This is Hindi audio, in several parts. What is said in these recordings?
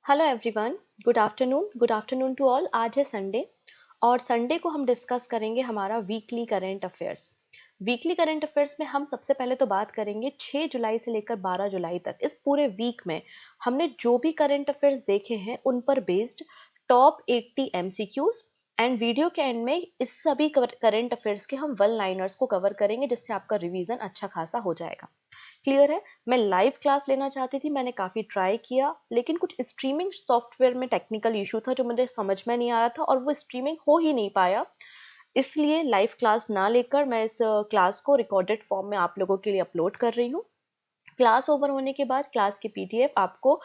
Hello everyone, good afternoon to all. आज है संडे और संडे को हम डिस्कस करेंगे हमारा weekly current affairs. Weekly current affairs में हम सबसे पहले तो बात करेंगे 6 जुलाई से लेकर 12 जुलाई तक। इस पूरे वीक में हमने जो भी करंट अफेयर्स देखे हैं उन पर based top 80 MCQs and video के एंड में इस सभी करंट अफेयर्स के हम वन लाइनर्स को कवर करेंगे, जिससे आपका रिवीजन अच्छा खासा हो जाएगा। क्लियर है। मैं लाइव क्लास लेना चाहती थी, मैंने काफ़ी ट्राई किया, लेकिन कुछ स्ट्रीमिंग सॉफ्टवेयर में टेक्निकल इशू था जो मुझे समझ में नहीं आ रहा था और वो स्ट्रीमिंग हो ही नहीं पाया। इसलिए लाइव क्लास ना लेकर मैं इस क्लास को रिकॉर्डेड फॉर्म में आप लोगों के लिए अपलोड कर रही हूँ। क्लास ओवर होने के बाद क्लास की पीडीएफ आपको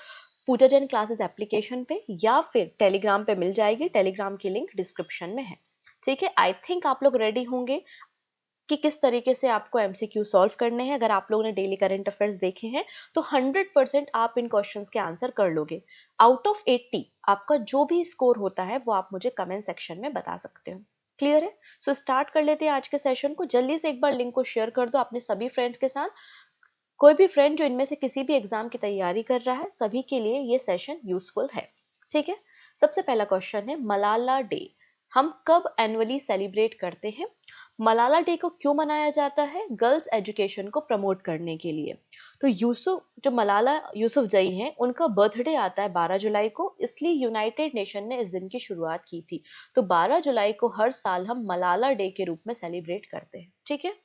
पूजा जैन क्लासेस एप्लीकेशन पे या फिर टेलीग्राम पे मिल जाएगी। टेलीग्राम की लिंक डिस्क्रिप्शन में है। ठीक है, आई थिंक आप लोग रेडी होंगे कि किस तरीके से आपको एमसीक्यू सॉल्व करने हैं। अगर आप लोगों ने डेली करंट अफेयर्स देखे हैं तो 100% आप इन क्वेश्चंस के आंसर कर लोगे। आउट ऑफ 80 आपका जो भी स्कोर होता है वो आप मुझे कमेंट सेक्शन में बता सकते हो। क्लियर है। सो स्टार्ट कर लेते हैं आज के सेशन को। जल्दी से एक बार लिंक को शेयर कर दो अपने सभी फ्रेंड्स के साथ। कोई भी फ्रेंड जो इनमें से किसी भी एग्जाम की तैयारी कर रहा है, सभी के लिए ये सेशन यूजफुल है। ठीक है। सबसे पहला क्वेश्चन है, मलाला डे हम कब एनुअली सेलिब्रेट करते हैं? मलाला डे को क्यों मनाया जाता है? गर्ल्स एजुकेशन को प्रमोट करने के लिए। तो जो मलाला यूसुफजई हैं, उनका बर्थडे आता है 12 जुलाई को, इसलिए यूनाइटेड नेशन ने इस दिन की शुरुआत की थी। तो 12 जुलाई को हर साल हम मलाला डे के रूप में सेलिब्रेट करते हैं। ठीक है।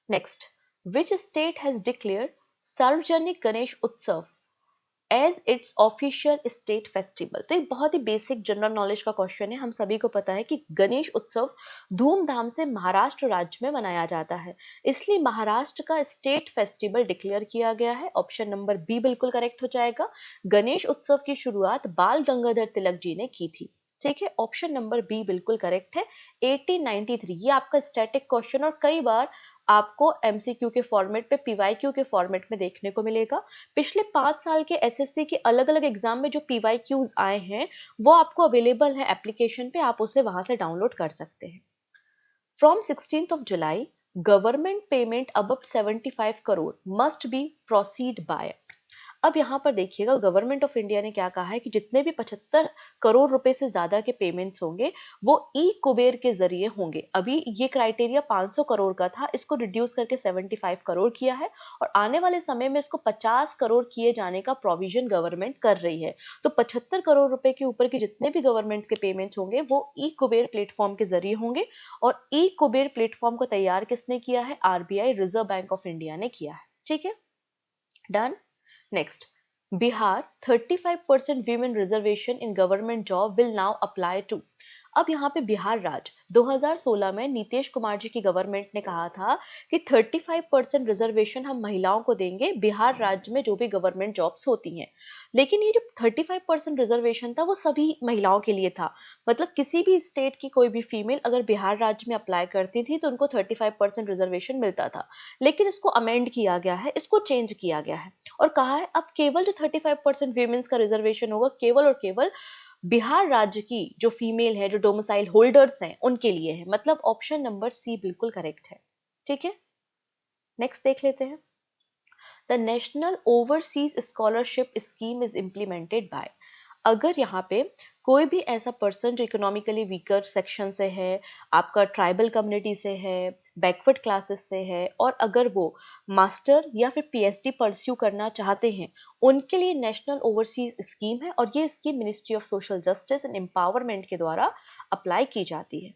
Next, which state has declared Sarvajanik Ganesh Utsav as its official state festival? तो एक बहुत ही बेसिक जनरल नॉलेज का क्वेश्चन है। हम सभी को पता है कि गणेश उत्सव धूमधाम से महाराष्ट्र राज्य में मनाया जाता है, इसलिए महाराष्ट्र का स्टेट फेस्टिवल डिक्लेयर किया गया है। ऑप्शन नंबर बी बिल्कुल करेक्ट हो जाएगा। गणेश उत्सव की शुरुआत बाल गंगाधर तिलक जी ने की थी। ठीक है, ऑप्शन नंबर बी बिल्कुल करेक्ट है। 1893, ये आपका स्टैटिक क्वेश्चन और कई बार आपको एमसीक्यू के फॉर्मेट पे, पीवाईक्यू के फॉर्मेट में देखने को मिलेगा। पिछले 5 साल के एसएससी के अलग अलग एग्जाम में जो पीवाईक्यूज आए हैं वो आपको अवेलेबल है एप्लीकेशन पे, आप उसे वहां से डाउनलोड कर सकते हैं। From 16 government payment above 75 crore must be proceed bye. अब यहाँ पर देखिएगा, गवर्नमेंट ऑफ इंडिया ने क्या कहा है कि जितने भी 75 करोड़ रुपए से ज्यादा के पेमेंट्स होंगे वो ई कुबेर के जरिए होंगे। अभी ये क्राइटेरिया 500 करोड़ का था, इसको रिड्यूस करके 75 करोड़ किया है और आने वाले समय में इसको 50 करोड़ किए जाने का प्रोविजन गवर्नमेंट कर रही है। तो 75 करोड़ रुपए के ऊपर के जितने भी गवर्नमेंट्स के पेमेंट्स होंगे वो ई कुबेर प्लेटफॉर्म के जरिए होंगे। और ई कुबेर प्लेटफॉर्म को तैयार किसने किया है? RBI, reserve bank of India ने किया है। ठीक है, done. Next, Bihar 35% women reservation in government job will now apply to। अब यहाँ पे बिहार राज्य 2016 में नीतीश कुमार जी की गवर्नमेंट ने कहा था कि 35% रिजर्वेशन हम महिलाओं को देंगे बिहार राज्य में जो भी गवर्नमेंट जॉब्स होती हैं। लेकिन ये जो 35% रिजर्वेशन था वो सभी महिलाओं के लिए था। मतलब किसी भी स्टेट की कोई भी फीमेल अगर बिहार राज्य में अप्लाई करती थी तो उनको 35% रिजर्वेशन मिलता था। लेकिन इसको अमेंड किया गया है, इसको चेंज किया गया है और कहा है अब केवल जो 35% वीमेंस का रिजर्वेशन होगा केवल और केवल बिहार राज्य की जो फीमेल है, जो डोमिसाइल होल्डर्स हैं, उनके लिए है। मतलब ऑप्शन नंबर सी बिल्कुल करेक्ट है। ठीक है, नेक्स्ट देख लेते हैं। The national overseas scholarship scheme is implemented by. अगर यहाँ पे कोई भी ऐसा पर्सन जो इकोनॉमिकली वीकर सेक्शन से है, आपका ट्राइबल कम्युनिटी से है, बैकवर्ड क्लासेस से है और अगर वो मास्टर या फिर पीएचडी परस्यू करना चाहते हैं, उनके लिए नेशनल ओवरसीज स्कीम है और ये scheme ministry of social justice and empowerment के द्वारा अप्लाई की जाती है।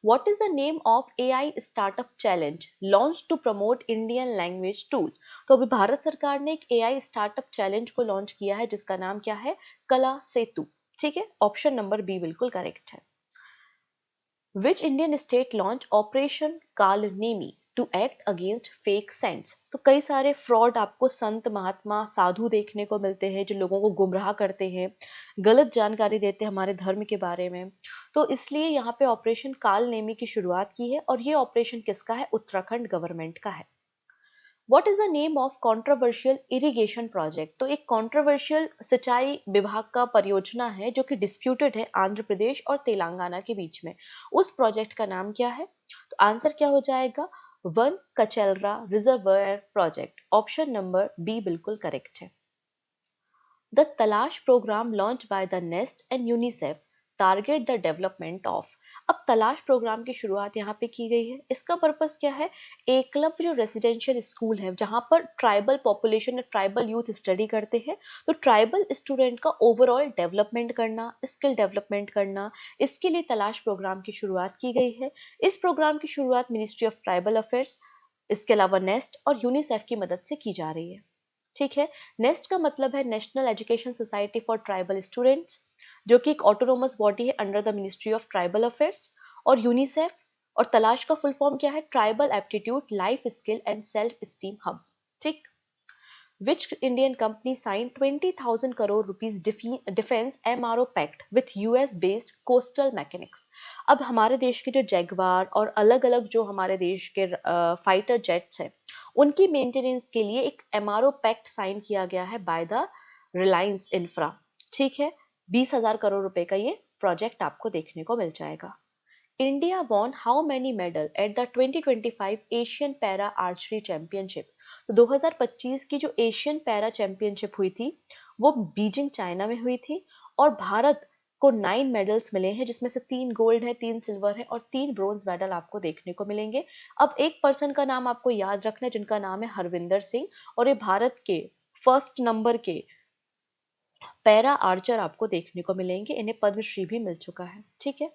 What is the name of AI startup challenge launched to promote Indian language tool? तो अभी भारत सरकार ने एक AI स्टार्टअप चैलेंज को लॉन्च किया है जिसका नाम क्या है? कला सेतु। ठीक है, ऑप्शन नंबर बी बिल्कुल करेक्ट है। Which Indian state launch operation Kalanemi to act against fake saints? तो कई सारे फ्रॉड आपको संत महात्मा साधु देखने को मिलते हैं जो लोगों को गुमराह करते हैं, गलत जानकारी देते हैं हमारे धर्म के बारे में। तो इसलिए यहाँ पे ऑपरेशन काल नेमी की शुरुआत की है और ये ऑपरेशन किसका है? उत्तराखंड गवर्नमेंट का है। What is the name of controversial irrigation project? तो एक कंट्रोवर्शियल सिंचाई विभाग का परियोजना है जो कि डिस्प्यूटेड है आंध्र प्रदेश और तेलंगाना के बीच में। उस प्रोजेक्ट का नाम क्या है? तो आंसर क्या हो जाएगा? वन कचेलरा reservoir project. Option number B बिल्कुल करेक्ट है। The Talash program launched by the NEST and UNICEF target the development of. अब तलाश प्रोग्राम की शुरुआत यहाँ पे की गई है। इसका पर्पस क्या है? एकलव्य जो रेसिडेंशियल स्कूल है जहाँ पर ट्राइबल पॉपुलेशन और ट्राइबल यूथ स्टडी करते हैं, तो ट्राइबल स्टूडेंट का ओवरऑल डेवलपमेंट करना, स्किल डेवलपमेंट करना, इसके लिए तलाश प्रोग्राम की शुरुआत की गई है। इस प्रोग्राम की शुरुआत मिनिस्ट्री ऑफ ट्राइबल अफेयर्स, इसके अलावा नेस्ट और यूनिसेफ की मदद से की जा रही है। ठीक है। नेस्ट का मतलब है national education society for tribal students, जो कि एक ऑटोनोमस बॉडी है under the ministry of tribal affairs. और यूनिसेफ और तलाश का फुल फॉर्म क्या है? Tribal aptitude life skill and self esteem hub. ठीक। Which Indian company signed 20,000 crore rupees defense MRO pact with US based coastal mechanics? अब हमारे देश के जो जैगवार और अलग अलग जो हमारे देश के फाइटर जेट्स हैं, उनकी मेंटेनेंस के लिए एक MRO पैक्ट साइन किया गया है बाय द रिलायंस इंफ्रा। ठीक है। 20,000 करोड़ रुपए का ये प्रोजेक्ट आपको देखने को मिल जाएगा। India won how many medal at the 2025 Asian para archery championship? तो 2025 की जो एशियन पैरा चैंपियनशिप हुई थी वो बीजिंग चाइना में हुई थी, और भारत को 9 मेडल्स मिले हैं, जिसमें से 3 गोल्ड है, 3 सिल्वर है और 3 ब्रोंज मेडल आपको देखने को मिलेंगे। अब एक पर्सन का नाम आपको याद रखना है जिनका नाम है हरविंदर सिंह, और ये भारत के फर्स्ट नंबर के पैरा आर्चर आपको देखने को मिलेंगे। इन्हें पद्मश्री भी मिल चुका है। ठीक है।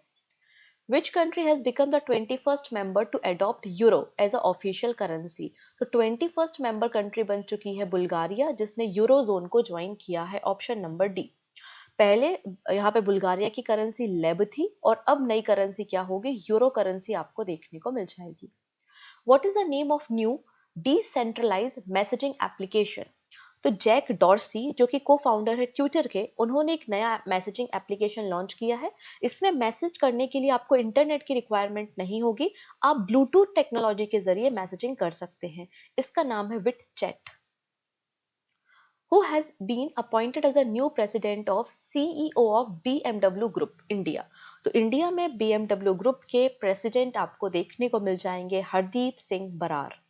Which country has become the 21st member to adopt euro as a official currency? तो 21st member country बन चुकी है बुल्गारिया, जिसने यूरो जोन को ज्वाइन किया है। Option number D. पहले यहाँ पे बुल्गारिया की करेंसी लेब थी, और अब नई करेंसी क्या होगी? यूरो करेंसी आपको देखने को मिल जाएगी। What is the name of new decentralized messaging application? तो जैक डॉर्सी, जो कि को फाउंडर है ट्विटर के, उन्होंने एक नया मैसेजिंग एप्लीकेशन लॉन्च किया है। इसमें मैसेज करने के लिए आपको इंटरनेट की रिक्वायरमेंट नहीं होगी, आप ब्लूटूथ टेक्नोलॉजी के जरिए मैसेजिंग कर सकते हैं। इसका नाम है विट chat. Who has been appointed as a new president of CEO of BMW Group India? तो इंडिया में BMW ग्रुप के प्रेसिडेंट आपको देखने को मिल जाएंगे हरदीप सिंह बरार।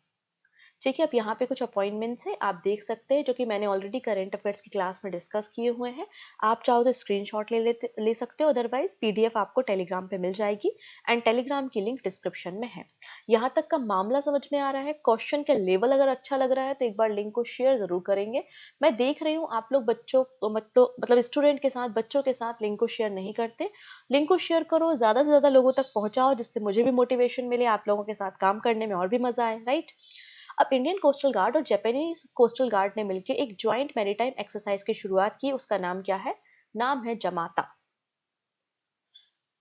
ठीक है। अब यहाँ पे कुछ अपॉइंटमेंट्स हैं, आप देख सकते हैं, जो कि मैंने ऑलरेडी करंट अफेयर्स की क्लास में डिस्कस किए हुए हैं। आप चाहो तो स्क्रीनशॉट ले सकते हो, अदरवाइज पीडीएफ आपको टेलीग्राम पे मिल जाएगी, एंड टेलीग्राम की लिंक डिस्क्रिप्शन में है। यहाँ तक का मामला समझ में आ रहा है? क्वेश्चन का लेवल अगर अच्छा लग रहा है तो एक बार लिंक को शेयर जरूर करेंगे। मैं देख रही हूँ आप लोग बच्चों मतलब स्टूडेंट के साथ, बच्चों के साथ लिंक को शेयर नहीं करते। लिंक को शेयर करो, ज्यादा से ज्यादा लोगों तक पहुंचाओ, जिससे मुझे भी मोटिवेशन मिले, आप लोगों के साथ काम करने में और भी मजा आए, राइट। अब इंडियन कोस्टल गार्ड और जापानीज कोस्टल गार्ड ने मिलकर एक ज्वाइंट मैरीटाइम एक्सरसाइज की शुरुआत की। उसका नाम क्या है? नाम है जमाता।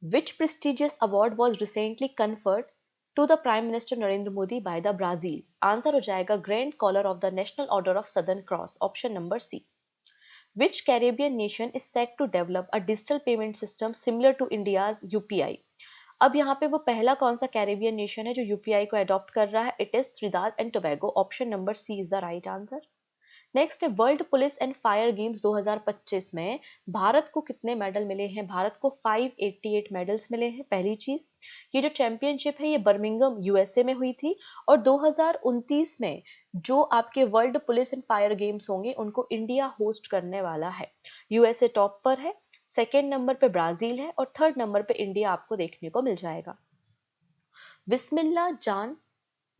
Which prestigious award was recently conferred to the Prime Minister Narendra Modi by the Brazil? Answer हो जाएगा Grand collar of the National Order of southern Cross. Option number C. Which Caribbean nation is set to develop a digital payment system similar to India's UPI? अब यहाँ पे वो पहला कौन सा कैरेबियन नेशन है जो यूपीआई को अडॉप्ट कर रहा है? It is Trinidad and Tobago. Option number C is the right answer. Next है world police and fire games 2025 में भारत को कितने मेडल मिले हैं? भारत को 588 मेडल्स मिले हैं। पहली चीज, ये जो चैंपियनशिप है ये बर्मिंघम यूएसए में हुई थी, और 2029 में जो आपके world police and fire games होंगे उनको इंडिया होस्ट करने वाला है। यूएसए टॉप पर है, सेकेंड नंबर पे ब्राजील है, और थर्ड नंबर पे इंडिया आपको देखने को मिल जाएगा। विस्मिल्ला जान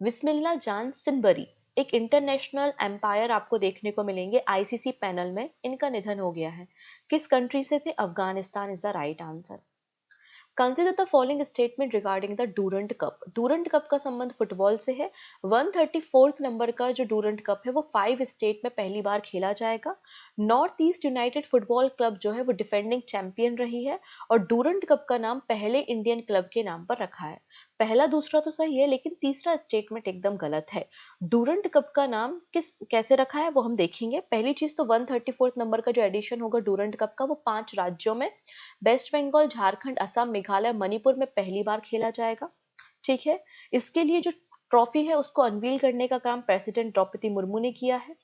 विस्मिल्ला जान सिनबरी एक इंटरनेशनल एम्पायर आपको देखने को मिलेंगे आईसीसी पैनल में। इनका निधन हो गया है। किस कंट्री से थे? Afghanistan is the right answer. Consider the following statement regarding the Durand cup. Durand cup का संबंध फुटबॉल से है। 134th नंबर का जो डूरंट कप है वो 5 स्टेट में पहली बार खेला जाएगा। North east United football club जो है वो डिफेंडिंग चैंपियन रही है, और डूरंट कप का नाम पहले इंडियन क्लब के नाम पर रखा है। पहला दूसरा तो सही है, लेकिन तीसरा स्टेटमेंट एकदम गलत है। डूरंट कप का नाम कैसे रखा है वो हम देखेंगे। पहली चीज तो 134th नंबर का जो एडिशन होगा डूरंट कप का वो 5 राज्यों में, वेस्ट बंगाल, झारखंड, असम, मेघालय, मणिपुर में पहली बार खेला जाएगा। ठीक है। इसके लिए जो ट्रॉफी है उसको अनवील करने का काम प्रेसिडेंट द्रौपदी मुर्मू ने किया है।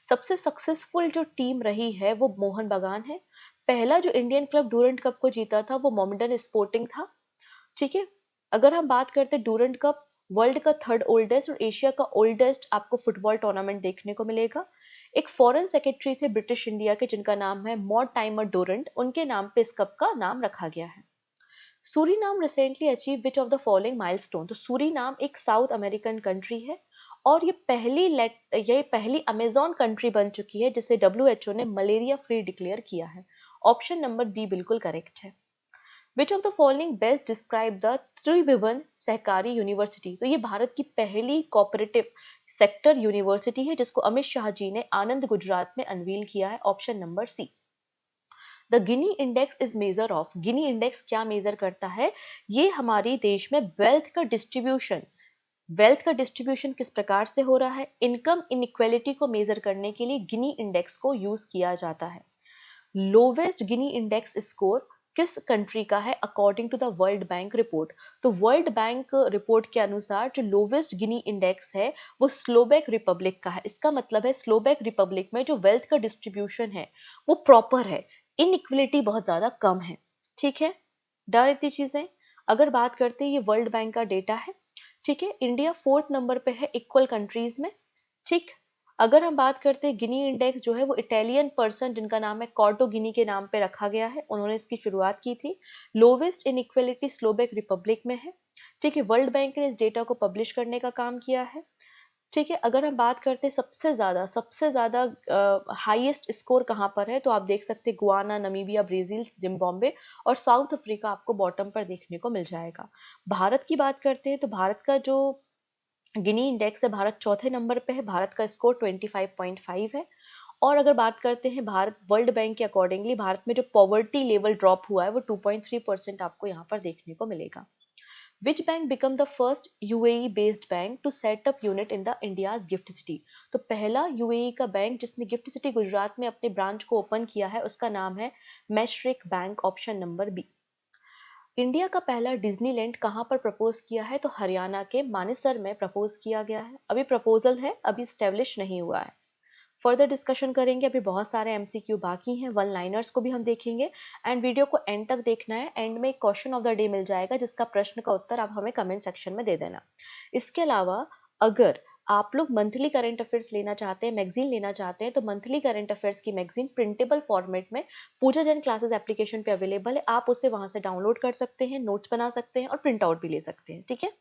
सबसे सक्सेसफुल जो टीम रही है वो मोहन बगान है। पहला जो इंडियन क्लब डूरंट कप को जीता था वो मोमेडन स्पोर्टिंग था। ठीक है। अगर हम बात करते डूरंट कप वर्ल्ड का थर्ड ओल्डेस्ट और एशिया का ओल्डेस्ट आपको फुटबॉल टूर्नामेंट देखने को मिलेगा। एक फॉरेन सेक्रेटरी थे ब्रिटिश इंडिया के जिनका नाम है मॉर्टाइमर डोरंट, उनके नाम पे इस कप का नाम रखा गया है। Suriname recently achieve which of the following milestone. तो सूरीनाम एक साउथ अमेरिकन कंट्री है और ये पहली अमेजोन कंट्री बन चुकी है जिसे WHO ने मलेरिया फ्री डिक्लेयर किया है। ऑप्शन नंबर बी बिल्कुल करेक्ट है। Which of the following best describe the Tribhuvan Sahkari university. तो ये भारत की पहली कोऑपरेटिव सेक्टर यूनिवर्सिटी है जिसको अमित शाह जी ने आनंद गुजरात में अनवील किया है। Option number C. The Gini index is measure of. Gini index क्या मेजर करता है? ये हमारी देश में वेल्थ का डिस्ट्रीब्यूशन किस प्रकार से हो रहा है, इनकम इनइक्वेलिटी को मेजर करने के लिए गिनी इंडेक्स को यूज किया जाता है। लोवेस्ट गिनी इंडेक्स स्कोर किस कंट्री का है according to the World Bank report? तो वर्ल्ड बैंक रिपोर्ट के अनुसार जो लोवेस्ट गिनी इंडेक्स है वो स्लोवेक रिपब्लिक का है। इसका मतलब है स्लोवेक रिपब्लिक में जो वेल्थ का डिस्ट्रीब्यूशन है वो प्रॉपर है, इनइक्वलिटी बहुत ज्यादा कम है। ठीक है, डर इतनी चीजें। अगर बात करते हैं, ये वर्ल्ड बैंक का डेटा है। ठीक है, इंडिया 4th नंबर पे है इक्वल कंट्रीज में। ठीक, अगर हम बात करते हैं गिनी इंडेक्स जो है वो इटालियन पर्सन जिनका नाम है कॉर्टो गिनी के नाम पे रखा गया है, उन्होंने इसकी शुरुआत की थी। लोवेस्ट इनइक्वलिटी स्लोवेक रिपब्लिक में है। ठीक है, वर्ल्ड बैंक ने इस डेटा को पब्लिश करने का काम किया है। ठीक है, अगर हम बात करते हैं सबसे ज्यादा हाईएस्ट स्कोर कहाँ पर है, तो आप देख सकते हैं गुआना, नमीबिया, ब्राजील, जिम्बाब्वे और साउथ अफ्रीका आपको बॉटम पर देखने को मिल जाएगा। भारत की बात करते हैं तो भारत का जो गिनी इंडेक्स है, भारत चौथे नंबर पे है, भारत का स्कोर 25.5 है। और अगर बात करते हैं भारत वर्ल्ड बैंक के अकॉर्डिंगली, भारत में जो पॉवर्टी लेवल ड्रॉप हुआ है वो 2.3% आपको यहाँ पर देखने को मिलेगा। Which bank become the first UAE based bank to set up unit in the India's gift city? तो पहला UAE का बैंक जिसने गिफ्ट सिटी गुजरात में अपने ब्रांच को ओपन किया है उसका नाम है Mashreq bank. Option number B. India का पहला डिज्नीलैंड कहाँ पर प्रपोज किया है? तो हरियाणा के मानेसर में प्रपोज किया गया है। अभी प्रपोजल है, अभी स्टेब्लिश नहीं हुआ है। फर्दर डिस्कशन करेंगे, अभी बहुत सारे MCQ बाकी हैं, वन लाइनर्स को भी हम देखेंगे। एंड वीडियो को एंड तक देखना है। एंड में एक question of the day meal जाएगा जिसका प्रश्न का उत्तर आप हमें कमेंट सेक्शन में दे देना। इसके अलावा अगर आप लोग मंथली करंट अफेयर्स लेना चाहते हैं, मैगजीन लेना चाहते हैं, तो मंथली करंट अफेयर्स की मैगजीन प्रिंटेबल फॉर्मेट में पूजा जैन क्लासेस एप्लीकेशन पे अवेलेबल है। आप उसे वहां से डाउनलोड कर सकते हैं, नोट्स बना सकते हैं और प्रिंट आउट भी ले सकते हैं। ठीक है।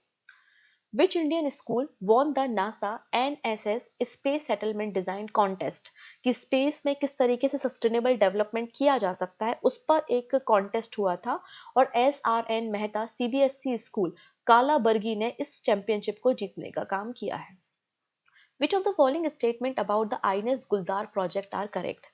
Which Indian school won the NASA NSS Space Settlement Design Contest? कि स्पेस में किस तरीके से सस्टेनेबल डेवलपमेंट किया जा सकता है उस पर एक कॉन्टेस्ट हुआ था और SRN मेहता CBSE स्कूल कालाबर्गी ने इस चैंपियनशिप को जीतने का काम किया है। Which of the following statement about the INS गुलदार प्रोजेक्ट आर करेक्ट?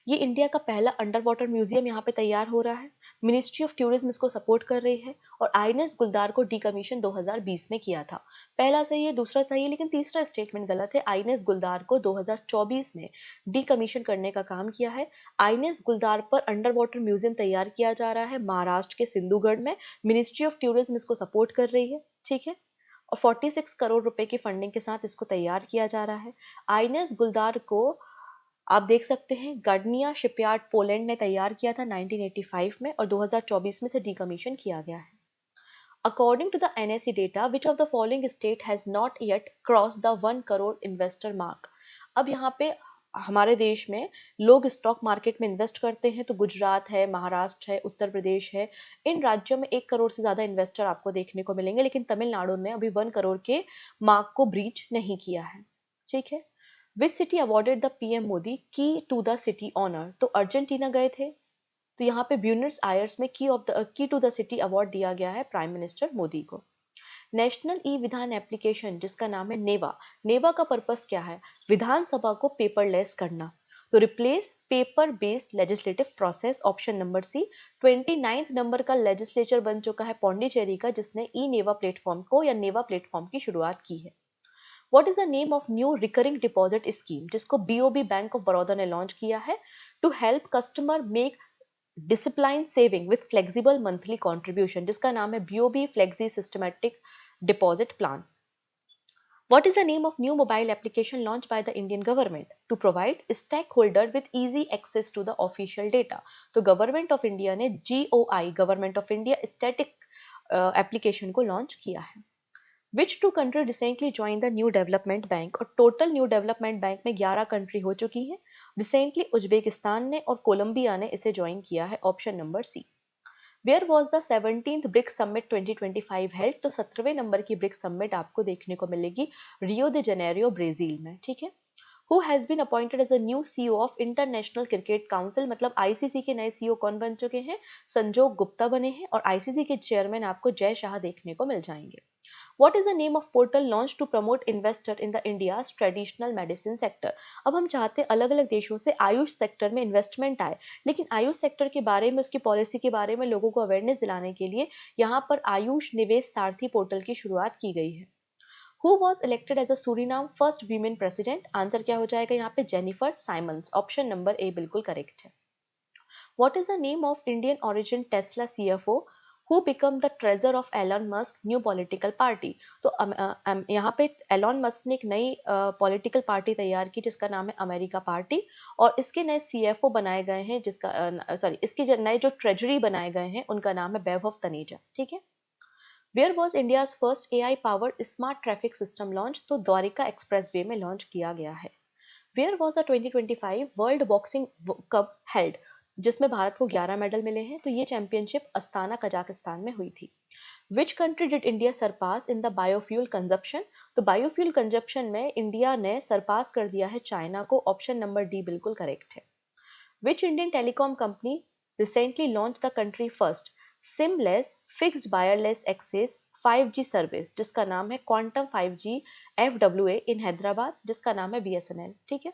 ये इंडिया का पहला अंडर वाटर म्यूजियम यहाँ पे तैयार हो रहा है। मिनिस्ट्री ऑफ टूरिज्म इसको सपोर्ट कर रही है और INS गुलदार को डीकमीशन 2020 में किया था। पहला सही है, दूसरा सही है, लेकिन तीसरा स्टेटमेंट गलत है। INS गुलदार को 2024 में डीकमीशन करने का काम किया है। INS गुलदार पर अंडर वाटर म्यूजियम तैयार किया जा रहा है महाराष्ट्र के सिंधुगढ़ में। मिनिस्ट्री ऑफ टूरिज्म इसको सपोर्ट कर रही है। ठीक है, और 46 करोड़ रुपए की फंडिंग के साथ इसको तैयार किया जा रहा है। आईएनएस गुलदार को आप देख सकते हैं गार्डनिया शिपयार्ड पोलैंड ने तैयार किया था 1985 में और 2024 में से डीकमीशन किया गया है। According to the NSE data, which of the following state has not yet cross the 1 crore investor mark? अब यहाँ पे हमारे देश में लोग स्टॉक मार्केट में इन्वेस्ट करते हैं तो गुजरात है, महाराष्ट्र है, उत्तर प्रदेश है, इन राज्यों में 1 करोड़ से ज्यादा इन्वेस्टर आपको देखने को मिलेंगे, लेकिन तमिलनाडु ने अभी 1 करोड़ के मार्क को ब्रीच नहीं किया है। ठीक है। Which city awarded the PM Modi की टू द सिटी ऑनर? तो अर्जेंटीना गए थे, तो यहाँ पे ब्यूनस आयर्स में की टू द सिटी अवार्ड दिया गया है प्राइम मिनिस्टर मोदी को। नेशनल ई विधान एप्लीकेशन जिसका नाम है नेवा, नेवा का पर्पस क्या है? विधानसभा को पेपरलेस करना, तो replace paper based legislative process. Option number C. 29th नंबर का लेजिस्लेचर बन चुका है पौंडीचेरी का जिसने ई नेवा प्लेटफॉर्म को या नेवा प्लेटफॉर्म की शुरुआत की है। What is the name of new recurring deposit scheme जिसको BOB बैंक ऑफ बड़ौदा ने लॉन्च किया है to help customer make discipline saving with flexible monthly contribution, जिसका नाम है BOB flexi systematic deposit plan. What is the name of new mobile application launched by the Indian government to provide stakeholder with easy access to the official data? तो गवर्नमेंट ऑफ इंडिया ने GOI government of India static application को लॉन्च किया है। Which two country recently join the new development bank? और टोटल न्यू डेवलपमेंट बैंक में 11 कंट्री हो चुकी हैं। रिसेंटली उज्बेकिस्तान ने और कोलंबिया ने इसे ज्वाइन किया है। Option number C. Where was the 17th BRICS summit 2025 held? तो 17वें नंबर की ब्रिक्स समिट आपको देखने को मिलेगी रियो दे जेनेरियो, ब्राजील में। ठीक है। Who has been appointed as a new CEO of International Cricket Council? मतलब आईसीसी के नए सीईओ कौन बन चुके हैं? संजोग गुप्ता बने हैं। और आईसीसी के चेयरमैन आपको जय शाह देखने को मिल जाएंगे। What is the name of portal launched to promote investor in the India's traditional medicine sector? अब हम चाहते हैं अलग अलग देशों से आयुष सेक्टर में इन्वेस्टमेंट आए, लेकिन आयुष सेक्टर के बारे में, उसकी पॉलिसी के बारे में लोगों को अवेयरनेस दिलाने के लिए यहाँ पर आयुष निवेश सारथी पोर्टल की शुरुआत की गई है। Who was elected as a Suriname first women president? Answer क्या हो जाएगा यहाँ पे? Jennifer Simons. Option number A बिल्कुल करेक्ट है। What is the name of Indian origin Tesla CFO who become the treasurer of Elon Musk new political party? तो यहाँ पे एलॉन मस्क ने एक नई पॉलिटिकल पार्टी तैयार की जिसका नाम है अमेरिका पार्टी, और इसके नए सीएफओ बनाए गए हैं जिसका सॉरी इसके नए जो ट्रेजरी बनाए गए हैं उनका नाम है वैभव तनेजा। ठीक है। Where was India's first AI powered smart traffic system launch? तो द्वारिका एक्सप्रेसवे में लॉन्च किया गया है। Where was the 2025 world boxing cup held? जिसमें भारत को 11 मेडल मिले हैं। तो ये चैंपियनशिप अस्ताना कजाकिस्तान में हुई थी। Which country did India surpass in the biofuel consumption? तो बायोफ्यूल कंजप्शन में इंडिया ने सरपास कर दिया है चाइना को। ऑप्शन नंबर डी बिल्कुल करेक्ट है। Which Indian telecom company recently launch the country first seamless fixed wireless access 5G service जिसका नाम है क्वांटम 5G FWA इन हैदराबाद जिसका नाम है BSNL। ठीक है।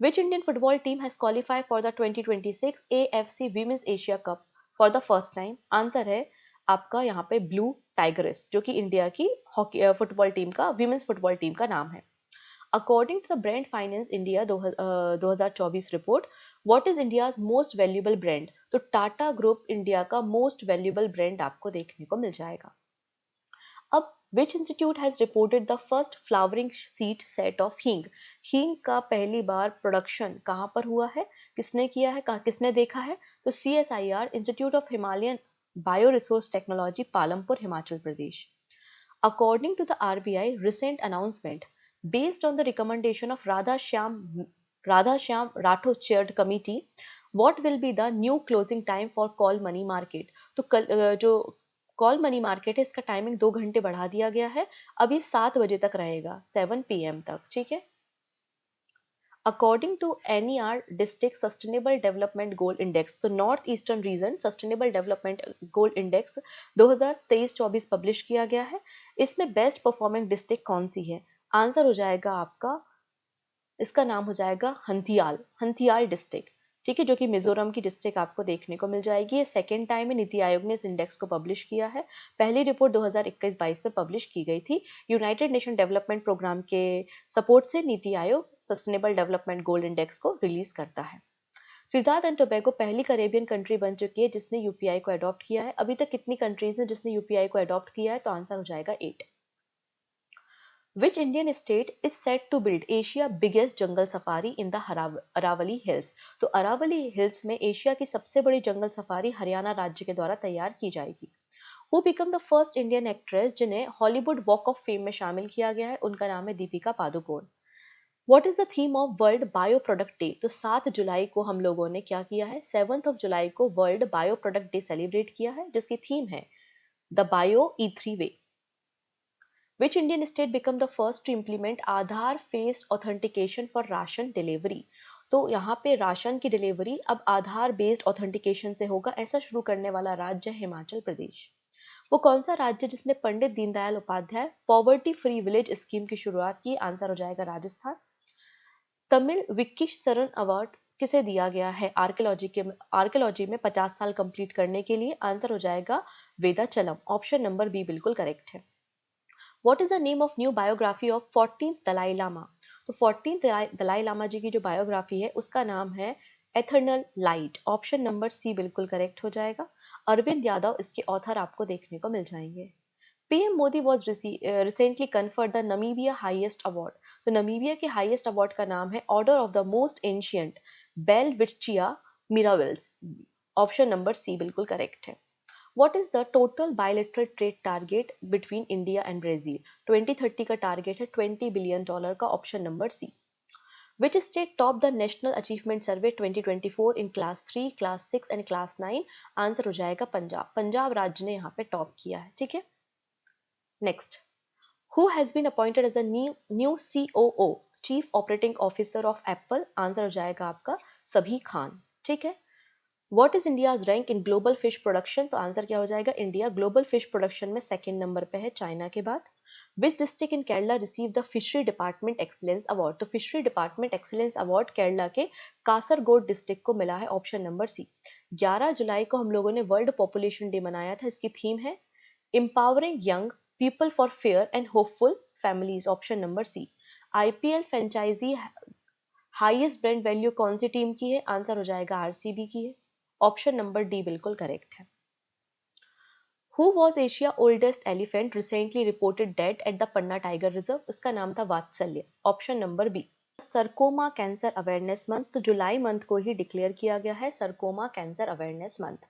Which Indian football team has qualified for the 2026 AFC Women's Asia Cup for the first time? Answer है आपका यहाँ पे ब्लू टाइगर्स, जो कि इंडिया की हॉकी फुटबॉल टीम का, विमेंस फुटबॉल टीम का नाम है। According to the brand finance India 2024 report, what is India's most valuable brand? तो टाटा ग्रुप इंडिया का मोस्ट वैल्यूएबल ब्रांड आपको देखने को मिल जाएगा। अब which institute has reported the first flowering seed set of hing? हींग का पहली बार प्रोडक्शन कहाँ पर हुआ है, किसने किया है, किसने देखा है? तो CSIR institute of Himalayan bio resource technology, Palampur, Himachal Pradesh. According to the RBI recent announcement, based on the recommendation of Radha Shyam Rathod chaired committee, what will be the new closing time for call money market? तो जो कॉल मनी मार्केट है इसका टाइमिंग 2 घंटे बढ़ा दिया गया है। अब ये 7 बजे तक रहेगा, 7 PM तक। ठीक है। According to NER district sustainable development goal index, तो north eastern region sustainable development goal index 2023-24 publish किया गया है। इसमें बेस्ट परफॉर्मिंग डिस्ट्रिक्ट कौन सी है? आंसर हो जाएगा आपका, इसका नाम हो जाएगा हंथियाल डिस्ट्रिक्ट। ठीक है, जो कि मिजोरम की डिस्ट्रिक्ट आपको देखने को मिल जाएगी। ये सेकेंड टाइम है नीति आयोग ने इस इंडेक्स को पब्लिश किया है। पहली रिपोर्ट 2021-22 में पब्लिश की गई थी। यूनाइटेड नेशन डेवलपमेंट प्रोग्राम के सपोर्ट से NITI Aayog sustainable development gold index को रिलीज करता है। त्रिदाद एंड टोबैगो पहली करेबियन कंट्री बन चुकी है जिसने यूपीआई को अडॉप्ट किया है। अभी तक कितनी कंट्रीज ने जिसने यूपीआई को अडॉप्ट किया है? तो आंसर हो जाएगा 8। Which Indian state is said to build Asia biggest jungle safari in the Aravalli hills? तो अरावली हिल्स में एशिया की सबसे बड़ी जंगल सफारी हरियाणा राज्य के द्वारा तैयार की जाएगी। Who become the first Indian actress जिन्हें हॉलीवुड वॉक ऑफ फेम में शामिल किया गया है? उनका नाम है Deepika Padukone. What is the theme of world bio product day? तो 7 जुलाई को हम लोगों ने क्या किया है? 7 जुलाई को world bio product day celebrate किया है जिसकी थीम है the bio E3 way. Which Indian state become the first to implement Aadhaar faced authentication for ration delivery? तो यहाँ पे राशन की डिलीवरी अब आधार बेस्ड ऑथेंटिकेशन से होगा, ऐसा शुरू करने वाला राज्य है हिमाचल प्रदेश। वो कौन सा राज्य जिसने Pandit Deendayal Upadhyay poverty free village scheme की शुरुआत की? आंसर हो जाएगा राजस्थान। तमिल विक्की शरण अवार्ड किसे दिया गया है आर्कियोलॉजी में 50 साल कंप्लीट करने के लिए? आंसर हो जाएगा वेदाचलम। ऑप्शन नंबर बी बिल्कुल करेक्ट है। What is the name of new biography of 14th Dalai Lama? तो 14th दलाई लामा जी की जो बायोग्राफी है उसका नाम है एथर्नल लाइट। ऑप्शन नंबर सी बिल्कुल करेक्ट हो जाएगा। अरविंद यादव इसके ऑथर आपको देखने को मिल जाएंगे। PM Modi was recently conferred the Namibia highest award. तो नमीबिया के हाईएस्ट अवार्ड का नाम है order of the most ancient बेलविचिया मिराविल्स। ऑप्शन नंबर सी बिल्कुल करेक्ट है। What is the total bilateral trade target between India and Brazil? 2030 का टारगेट है $20 बिलियन का, option number C. Which state topped the National Achievement Survey 2024 in Class 3, Class 6 and Class 9? Answer हो जाएगा पंजाब। पंजाब राज्य ने यहाँ पे टॉप किया है, ठीक है। Next, who has been appointed as a new COO, chief operating officer of Apple? Answer हो जाएगा आपका सभी खान, ठीक है। What is India's rank in global fish production? तो आंसर क्या हो जाएगा, इंडिया ग्लोबल फिश प्रोडक्शन में सेकंड नंबर पे है, चाइना के बाद। Which district in Kerala receive the fishery department excellence award? तो fishery department excellence award Kerala के कासरगोड डिस्ट्रिक्ट को मिला है, ऑप्शन नंबर सी। 11 जुलाई को हम लोगों ने वर्ल्ड पॉपुलेशन डे मनाया था, इसकी थीम है empowering young people for fair and hopeful families, option number C. IPL franchise highest brand value कौन सी टीम की है? आंसर हो जाएगा RCB की है, ऑप्शन नंबर डी बिल्कुल करेक्ट है। Who was Asia oldest elephant recently reported dead at the Panna tiger reserve? इसका नाम था Vatsala, option number B. Sarcoma cancer awareness month, तो जुलाई मंथ को ही डिक्लेयर किया गया है sarcoma cancer awareness month.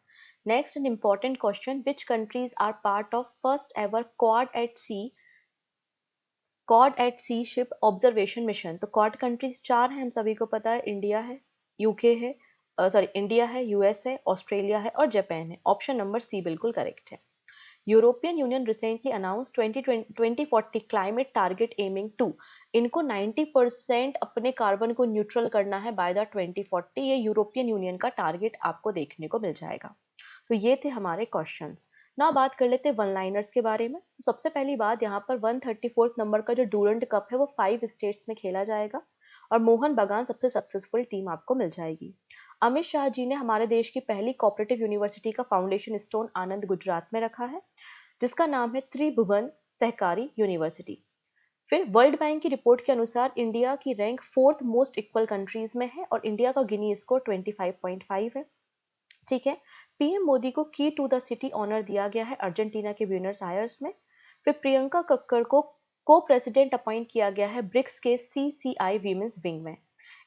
Next an important question, which countries are part of first ever Quad at sea ship observation mission? तो क्वाड कंट्रीज 4 हैं, हम सभी को पता है, इंडिया है, यूके है, इंडिया है, US है, ऑस्ट्रेलिया है और जापान है, ऑप्शन नंबर सी बिल्कुल करेक्ट है। European union recently announce 2040 climate target aiming to, इनको 90% अपने कार्बन को न्यूट्रल करना है बाय द 2040, ये यूरोपियन यूनियन का टारगेट आपको देखने को मिल जाएगा। तो ये थे हमारे क्वेश्चंस। ना बात कर लेते वन लाइनर्स के बारे में। तो सबसे पहली बात, यहाँ पर 134th नंबर का जो डूरंड कप है वो 5 स्टेट्स में खेला जाएगा और मोहन बगान सबसे सक्सेसफुल टीम आपको मिल जाएगी। अमित शाह जी ने हमारे देश की पहली कोऑपरेटिव यूनिवर्सिटी का फाउंडेशन स्टोन आनंद गुजरात में रखा है, जिसका नाम है त्रिभुवन सहकारी यूनिवर्सिटी। फिर वर्ल्ड बैंक की रिपोर्ट के अनुसार इंडिया की rank 4th most equal countries में है और इंडिया का गिनी स्कोर 25.5 है, ठीक है। पीएम मोदी को की टू द सिटी ऑनर दिया गया है अर्जेंटीना के ब्यूनस आयर्स में। फिर प्रियंका कक्कड़ को प्रेसिडेंट अपॉइंट किया गया है ब्रिक्स के CCI वीमेंस विंग में।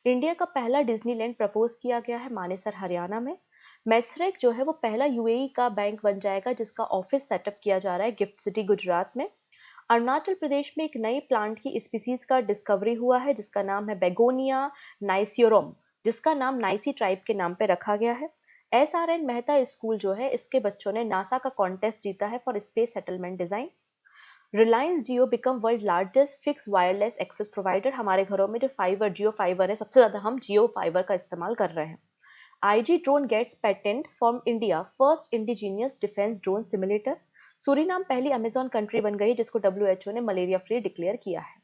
इंडिया का पहला डिज्नीलैंड प्रपोज किया गया है मानेसर हरियाणा में। मैसरेक जो है वो पहला UAE का बैंक बन जाएगा जिसका ऑफिस सेटअप किया जा रहा है गिफ्ट सिटी गुजरात में। अरुणाचल प्रदेश में एक नई प्लांट की स्पीसीज का डिस्कवरी हुआ है जिसका नाम है बेगोनिया नाइसियोरम, जिसका नाम नाइसी ट्राइब के नाम पे रखा गया है। SRN मेहता स्कूल जो है इसके बच्चों ने नासा का कॉन्टेस्ट जीता है for space settlement design. Reliance Jio become world largest fix wireless access provider, हमारे घरों में जो फाइबर जियो फाइबर है सबसे ज्यादा हम जियो फाइबर का इस्तेमाल कर रहे हैं। IG drone gets patent from India first indigenous defence drone simulator. Suriname पहली अमेजॉन कंट्री बन गई जिसको WHO ने मलेरिया फ्री डिक्लेयर किया है।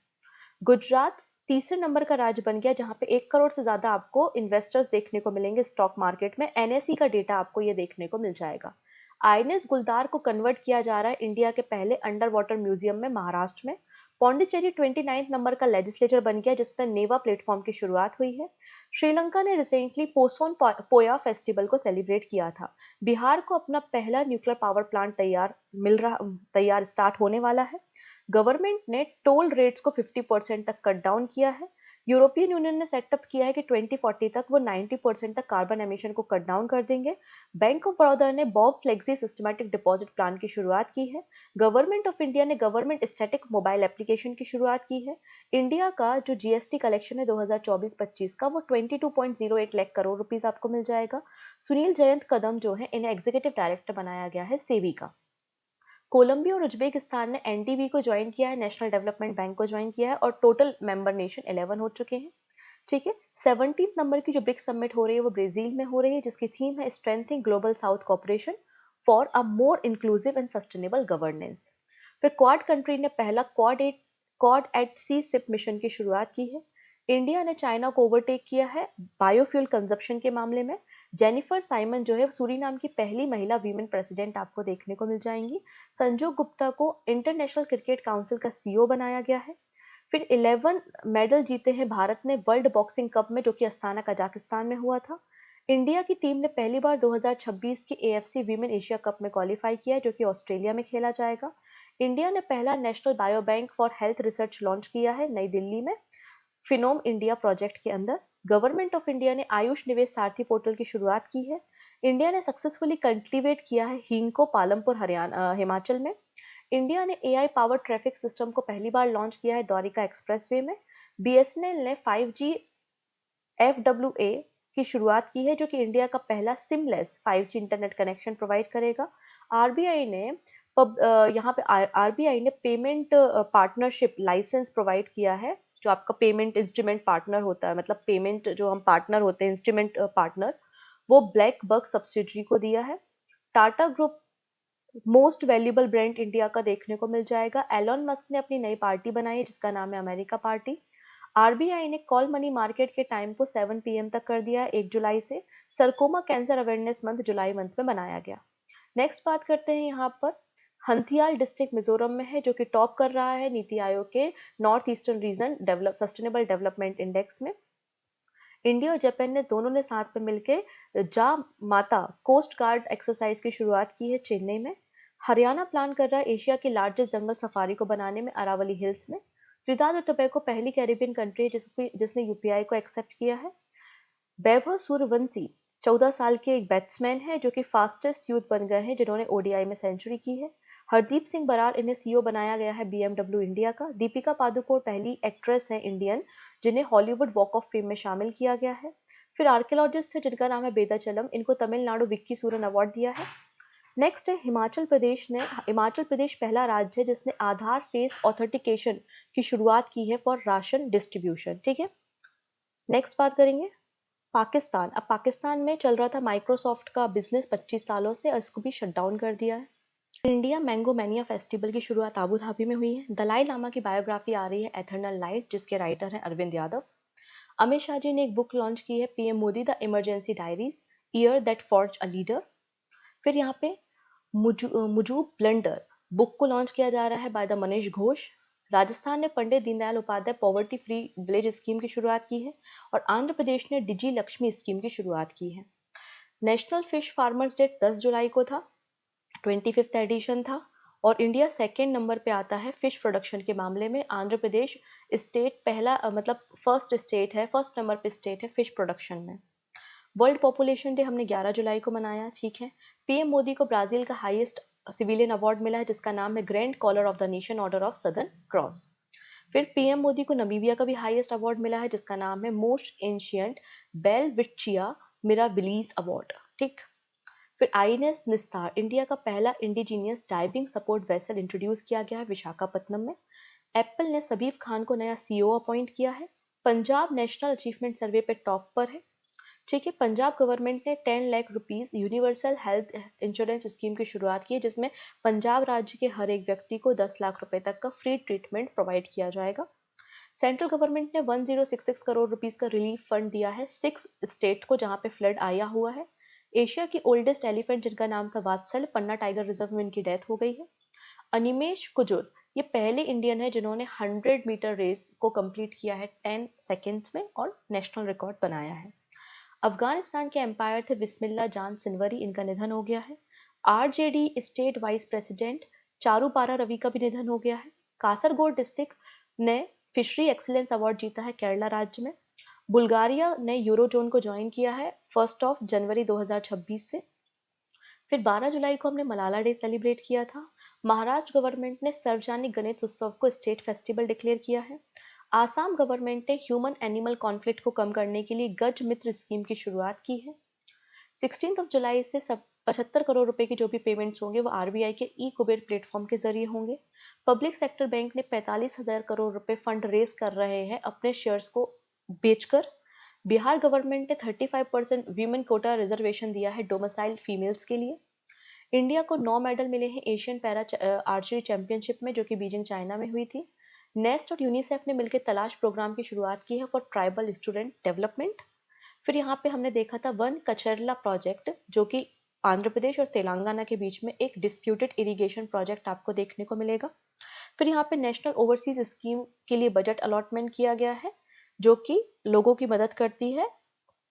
गुजरात तीसरे नंबर का राज्य बन गया जहां पे 1 करोड़ से ज्यादा आपको इन्वेस्टर्स देखने को मिलेंगे स्टॉक मार्केट में। NSE का डेटा आपको ये देखने को मिल जाएगा। INS गुलदार को कन्वर्ट किया जा रहा है इंडिया के पहले अंडर वाटर म्यूजियम में महाराष्ट्र में। पौंडीचेरी 29 नंबर का लेजिस्लेचर बन गया जिसमें नेवा प्लेटफॉर्म की शुरुआत हुई है। श्रीलंका ने रिसेंटली पोसोन पोया फेस्टिवल को सेलिब्रेट किया था। बिहार को अपना पहला न्यूक्लियर पावर प्लांट तैयार स्टार्ट होने वाला है। गवर्नमेंट ने टोल रेट्स को 50% तक कट डाउन किया है। यूरोपियन यूनियन ने सेटअप किया है कि 2040 तक वो 90% तक कार्बन एमिशन को कट डाउन कर देंगे। बैंक ऑफ बड़ौदा ने Bob flexi systematic deposit plan की शुरुआत की है। गवर्नमेंट ऑफ इंडिया ने गवर्नमेंट स्टैटिक मोबाइल एप्लीकेशन की शुरुआत की है। इंडिया का जो GST कलेक्शन है 2024-25 का वो 22.08 लाख करोड़ रुपीस आपको मिल जाएगा। सुनील जयंत कदम जो है इन्हें एग्जीक्यूटिव डायरेक्टर बनाया गया है सेवी का। कोलंबिया और उज्बेकिस्तान ने NDB को ज्वाइन किया है, नेशनल डेवलपमेंट बैंक को ज्वाइन किया है और टोटल मेंबर नेशन 11 हो चुके हैं, ठीक है। 17th नंबर की जो ब्रिक्स समिट हो रही है वो ब्राजील में हो रही है जिसकी थीम है strengthening global south cooperation for a more inclusive and sustainable governance. फिर क्वाड कंट्री ने पहला quad at C SIP mission की शुरुआत की है। इंडिया ने चाइना को ओवरटेक किया है बायोफ्यूल कंजप्शन के मामले में। जेनिफर साइमन जो है सूरीनाम की पहली महिला वीमेन प्रेसिडेंट आपको देखने को मिल जाएंगी। संजू गुप्ता को इंटरनेशनल क्रिकेट काउंसिल का CEO बनाया गया है। फिर 11 मेडल जीते हैं भारत ने वर्ल्ड बॉक्सिंग कप में जो कि अस्ताना कजाकिस्तान में हुआ था। इंडिया की टीम ने पहली बार 2026 की AFC वीमेन एशिया कप में क्वालिफाई किया है जो कि ऑस्ट्रेलिया में खेला जाएगा। इंडिया ने पहला national bio bank for health research launch किया है नई दिल्ली में फिनोम इंडिया प्रोजेक्ट के अंदर। गवर्नमेंट ऑफ इंडिया ने आयुष निवेश सारथी पोर्टल की शुरुआत की है। इंडिया ने सक्सेसफुली कल्टीवेट किया है हींग को पालमपुर हरियाणा हिमाचल में। इंडिया ने एआई पावर ट्रैफिक सिस्टम को पहली बार लॉन्च किया है द्वारिका एक्सप्रेसवे में। बीएसएनएल ने 5G FWA की शुरुआत की है, जो कि इंडिया का पहला seamless 5G internet connection provide करेगा। आरबीआई ने यहाँ पे आरबीआई ने पेमेंट पार्टनरशिप लाइसेंस प्रोवाइड किया है। जो आपका पेमेंट इंस्ट्रूमेंट पार्टनर होता है, मतलब पेमेंट जो हम पार्टनर होते हैं इंस्ट्रूमेंट पार्टनर, वो ब्लैक बक सब्सिडरी को दिया है। Tata group most valuable brand India का देखने को मिल जाएगा। एलोन मस्क ने अपनी नई पार्टी बनाई है जिसका नाम है अमेरिका पार्टी। आरबीआई ने कॉल मनी मार्केट के टाइम को 7 PM तक कर दिया है 1 जुलाई से। सरकोमा कैंसर अवेयरनेस मंथ जुलाई मंथ में मनाया गया। नेक्स्ट बात करते हैं यहाँ पर हंथियाल डिस्ट्रिक्ट मिजोरम में है, जो कि टॉप कर रहा है नीति आयोग के north eastern region sustainable development index में। इंडिया और जापान ने दोनों ने साथ में मिलकर जा माता कोस्ट गार्ड एक्सरसाइज की शुरुआत की है चेन्नई में। हरियाणा प्लान कर रहा है एशिया की लार्जेस्ट जंगल सफारी को बनाने में अरावली हिल्स में। त्रिदाद और टोबैको पहली कैरिबियन कंट्री है जिसने यूपीआई को एक्सेप्ट किया है। वैभव सूर्यवंशी 14 साल के एक बैट्समैन है जो कि फास्टेस्ट यूथ बन गए हैं जिन्होंने ओडीआई में सेंचुरी की है। हरदीप सिंह बरार इन्हें सीईओ बनाया गया है बीएमडब्ल्यू इंडिया का। दीपिका पादुकोण पहली एक्ट्रेस है इंडियन जिन्हें हॉलीवुड वॉक ऑफ फेम में शामिल किया गया है। फिर आर्कियोलॉजिस्ट है जिनका नाम है बेदाचलम, इनको तमिलनाडु विक्की सूरन अवार्ड दिया है। नेक्स्ट है हिमाचल प्रदेश पहला राज्य है जिसने आधार फेस ऑथेंटिकेशन की शुरुआत की है फॉर राशन डिस्ट्रीब्यूशन। ठीक है, नेक्स्ट बात करेंगे पाकिस्तान। अब पाकिस्तान में चल रहा था माइक्रोसॉफ्ट का बिजनेस 25 सालों से, और इसको भी शट डाउन कर दिया है। इंडिया मैंगो मैनिया फेस्टिवल की शुरुआत आबू धाबी में हुई है। दलाई लामा की बायोग्राफी आ रही है एथर्नल लाइट, जिसके राइटर हैं अरविंद यादव। अमित शाह जी ने एक बुक लॉन्च की है PM Modi the emergency diaries year that forge a leader. फिर यहाँ पे मुजूब ब्लंडर बुक को लॉन्च किया जा रहा है बाय द मनीष घोष। राजस्थान ने Pandit Deendayal Upadhyay poverty free village scheme की शुरुआत की है, और आंध्र प्रदेश ने डिजी लक्ष्मी स्कीम की शुरुआत की है। नेशनल फिश फार्मर्स डे 10 जुलाई को था, 25th एडिशन था, और इंडिया सेकेंड नंबर पे आता है फिश प्रोडक्शन के मामले में। आंध्र प्रदेश स्टेट पहला मतलब फर्स्ट नंबर पे स्टेट है फिश प्रोडक्शन में। वर्ल्ड पॉपुलेशन डे हमने 11 जुलाई को मनाया। ठीक है, पीएम मोदी को ब्राजील का हाईएस्ट सिविलियन अवार्ड मिला है जिसका नाम है grand collar of the nation order of southern cross. फिर पीएम मोदी को नमीबिया का भी हाईएस्ट अवार्ड मिला है जिसका नाम है मोस्ट एंशियंट बेलविचिया मिराबिलीज अवार्ड। ठीक, फिर आईएनएस निस्तार इंडिया का पहला indigenous diving support vessel introduce किया गया है विशाखापत्तनम में। एप्पल ने सबीब खान को नया सीईओ अपॉइंट किया है। पंजाब नेशनल अचीवमेंट सर्वे पे टॉप पर है। ठीक है, पंजाब गवर्नमेंट ने 10 lakh rupees universal health insurance scheme की शुरुआत की है जिसमें पंजाब राज्य के हर एक व्यक्ति को 10 लाख रुपए तक का फ्री ट्रीटमेंट प्रोवाइड किया जाएगा। सेंट्रल गवर्नमेंट ने 1066 करोड़ रुपीस का रिलीफ फंड दिया है 6 स्टेट को जहां पे फ्लड आया हुआ है। एशिया की ओल्डेस्ट एलिफेंट जिनका नाम था वात्सल पन्ना टाइगर रिजर्व में इनकी डेथ हो गई है। अनिमेश कुजुर ये पहले इंडियन है जिन्होंने 100 मीटर रेस को कंप्लीट किया है 10 सेकेंड्स में और नेशनल रिकॉर्ड बनाया है। अफगानिस्तान के एम्पायर थे बिस्मिल्ला जान सिनवरी, इनका निधन हो गया है। RJD state vice president Charupara Ravi का भी निधन हो गया है। कासरगोड डिस्ट्रिक्ट ने फिशरी एक्सीलेंस अवार्ड जीता है केरला राज्य में। बुल्गारिया ने यूरोजोन को ज्वाइन किया है 1 जनवरी 2026 से। फिर 12 जुलाई को हमने मलाला डे सेलिब्रेट किया था। महाराष्ट्र गवर्नमेंट ने सार्वजनिक गणेश उत्सव को स्टेट फेस्टिवल डिक्लेयर किया है। आसाम गवर्नमेंट ने ह्यूमन एनिमल कॉन्फ्लिक्ट को कम करने के लिए गज मित्र स्कीम की शुरुआत की है। 16 जुलाई से सब 75 करोड़ रुपए की जो भी पेमेंट्स होंगे वो आरबीआई के ई कुबेर प्लेटफॉर्म के जरिए होंगे। पब्लिक सेक्टर बैंक ने 45,000 करोड़ रुपए फंड रेज कर रहे हैं अपने शेयर्स को बेचकर। बिहार गवर्नमेंट ने 35% वीमेन कोटा रिजर्वेशन दिया है डोमिसाइल फीमेल्स के लिए। इंडिया को 9 मेडल मिले हैं एशियन पैरा आर्चरी चैंपियनशिप में जो कि बीजिंग चाइना में हुई थी। नेस्ट और यूनिसेफ ने मिलकर तलाश प्रोग्राम की शुरुआत की है फॉर ट्राइबल स्टूडेंट डेवलपमेंट। फिर यहाँ पे हमने देखा था वन कचरला प्रोजेक्ट जो कि आंध्र प्रदेश और तेलंगाना के बीच में एक डिस्प्यूटेड इरिगेशन प्रोजेक्ट आपको देखने को मिलेगा। फिर यहाँ पे नेशनल ओवरसीज स्कीम के लिए बजट अलॉटमेंट किया गया है जो कि लोगों की मदद करती है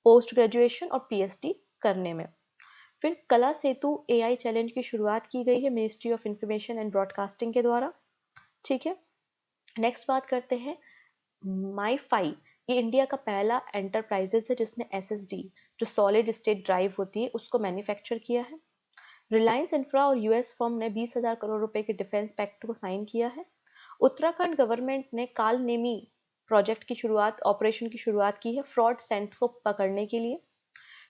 पोस्ट ग्रेजुएशन और पीएचडी करने में। फिर कला सेतु एआई चैलेंज की शुरुआत की गई है ministry of information and broadcasting के द्वारा। ठीक है, नेक्स्ट बात करते हैं माई फाई ये इंडिया का पहला एंटरप्राइजेज है जिसने एसएसडी, जो सॉलिड स्टेट ड्राइव होती है, उसको मैन्युफैक्चर किया है। रिलायंस इंफ्रा और यूएस फर्म ने 20,000 करोड़ रुपए के डिफेंस पैक्ट को साइन किया है। उत्तराखंड गवर्नमेंट ने काल नेमी प्रोजेक्ट की शुरुआत, ऑपरेशन की शुरुआत की है फ्रॉड सेंट को पकड़ने के लिए।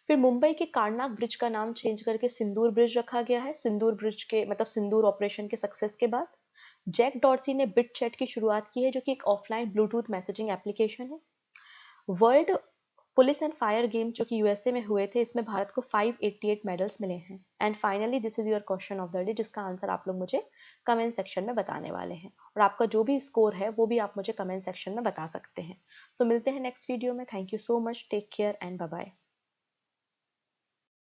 फिर मुंबई के कार्नाक ब्रिज का नाम चेंज करके सिंदूर ब्रिज रखा गया है, सिंदूर ब्रिज के मतलब सिंदूर ऑपरेशन के सक्सेस के बाद। जैक डॉर्सी ने बिट चैट की शुरुआत की है, जो कि एक ऑफलाइन ब्लूटूथ मैसेजिंग एप्लीकेशन है। World police and fire game जो कि यूएसए में हुए थे, इसमें भारत को 588 मेडल्स मिले हैं। And finally this is your question of the day, जिसका आंसर आप लोग मुझे कमेंट सेक्शन में बताने वाले हैं, और आपका जो भी स्कोर है वो भी आप मुझे कमेंट सेक्शन में बता सकते हैं। सो मिलते हैं नेक्स्ट वीडियो में। Thank you so much, take care and bye bye.